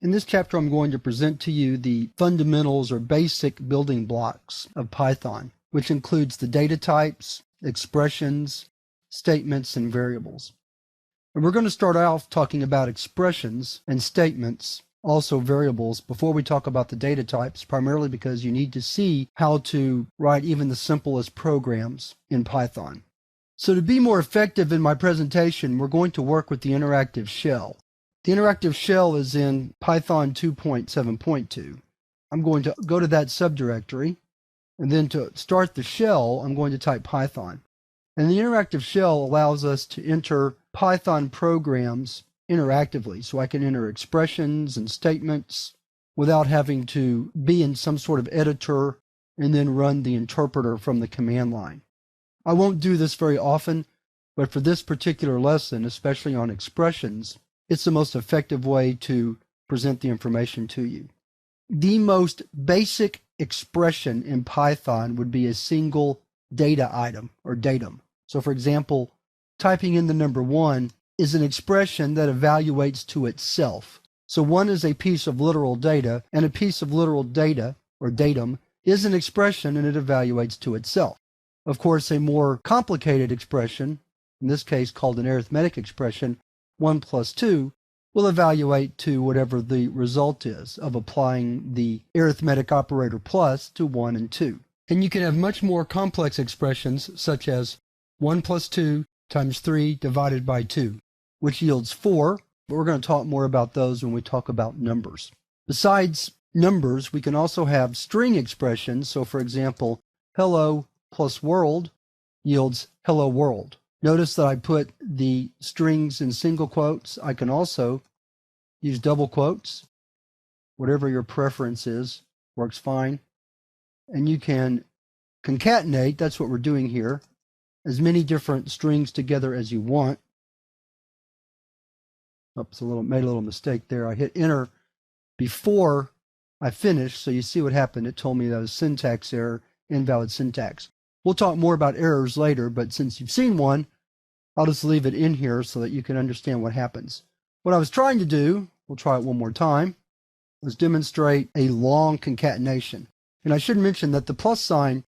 In this chapter, I'm going to present to you the fundamentals or basic building blocks of Python, which includes the data types, expressions, statements, and variables. And we're going to start off talking about expressions and statements, also variables, before we talk about the data types, primarily because you need to see how to write even the simplest programs in Python. So to be more effective in my presentation, we're going to work with the interactive shell. The interactive shell is in Python 2.7.2. I'm going to go to that subdirectory, and then to start the shell, I'm going to type Python. And the interactive shell allows us to enter Python programs interactively, so I can enter expressions and statements without having to be in some sort of editor and then run the interpreter from the command line. I won't do this very often, but for this particular lesson, especially on expressions, it's the most effective way to present the information to you. The most basic expression in Python would be a single data item or datum. So for example, typing in the number 1 is an expression that evaluates to itself. So 1 is a piece of literal data, and a piece of literal data or datum is an expression and it evaluates to itself. Of course, a more complicated expression, in this case called an arithmetic expression, 1 plus 2, will evaluate to whatever the result is of applying the arithmetic operator plus to 1 and 2. And you can have much more complex expressions such as 1 plus 2 times 3 divided by 2, which yields 4, but we're going to talk more about those when we talk about numbers. Besides numbers, we can also have string expressions. So for example, hello plus world yields hello world. Notice that I put the strings in single quotes. I can also use double quotes. Whatever your preference is, works fine. And you can concatenate, that's what we're doing here, as many different strings together as you want. Oops, made a little mistake there. I hit enter before I finished, so you see what happened. It told me that was syntax error, invalid syntax. We'll talk more about errors later, but since you've seen one, I'll just leave it in here so that you can understand what happens. What I was trying to do, we'll try it one more time, was demonstrate a long concatenation. And I should mention that the plus sign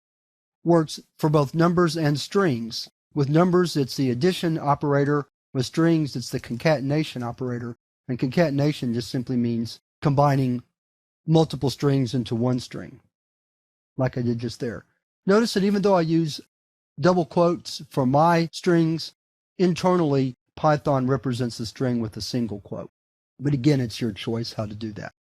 works for both numbers and strings. With numbers, it's the addition operator. With strings, it's the concatenation operator. And concatenation just simply means combining multiple strings into one string, like I did just there. Notice that even though I use double quotes for my strings, internally, Python represents the string with a single quote. But again, it's your choice how to do that.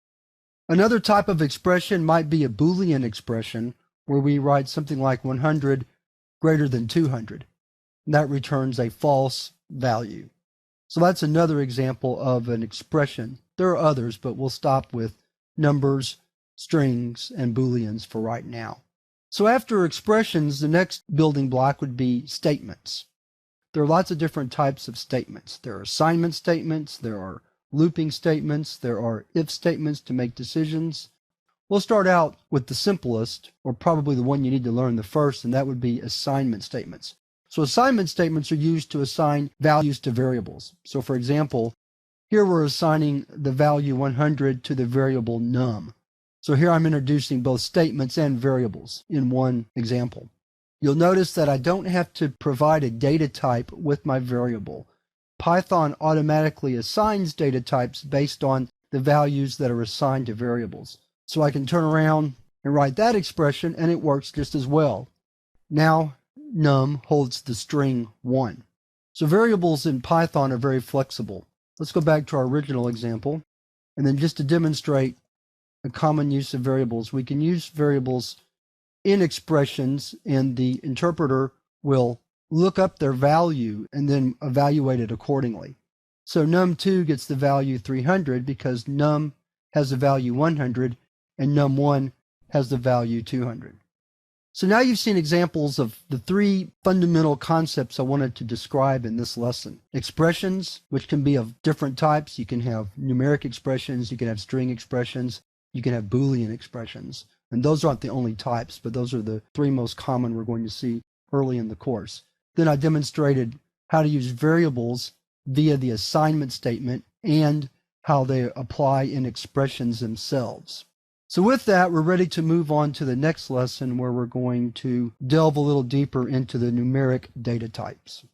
Another type of expression might be a Boolean expression, where we write something like 100 greater than 200. And that returns a false value. So that's another example of an expression. There are others, but we'll stop with numbers, strings, and Booleans for right now. So after expressions, the next building block would be statements. There are lots of different types of statements. There are assignment statements, there are looping statements, there are if statements to make decisions. We'll start out with the simplest, or probably the one you need to learn the first, and that would be assignment statements. So assignment statements are used to assign values to variables. So for example, here we're assigning the value 100 to the variable num. So here I'm introducing both statements and variables in one example. You'll notice that I don't have to provide a data type with my variable. Python automatically assigns data types based on the values that are assigned to variables. So I can turn around and write that expression and it works just as well. Now num holds the string 1. So variables in Python are very flexible. Let's go back to our original example. And then just to demonstrate a common use of variables, we can use variables in expressions, and the interpreter will look up their value and then evaluate it accordingly. So num2 gets the value 300 because num has the value 100 and num1 has the value 200. So now you've seen examples of the 3 fundamental concepts I wanted to describe in this lesson. Expressions, which can be of different types. You can have numeric expressions, you can have string expressions, you can have Boolean expressions. And those aren't the only types, but those are the 3 most common we're going to see early in the course. Then I demonstrated how to use variables via the assignment statement and how they apply in expressions themselves. So with that, we're ready to move on to the next lesson where we're going to delve a little deeper into the numeric data types.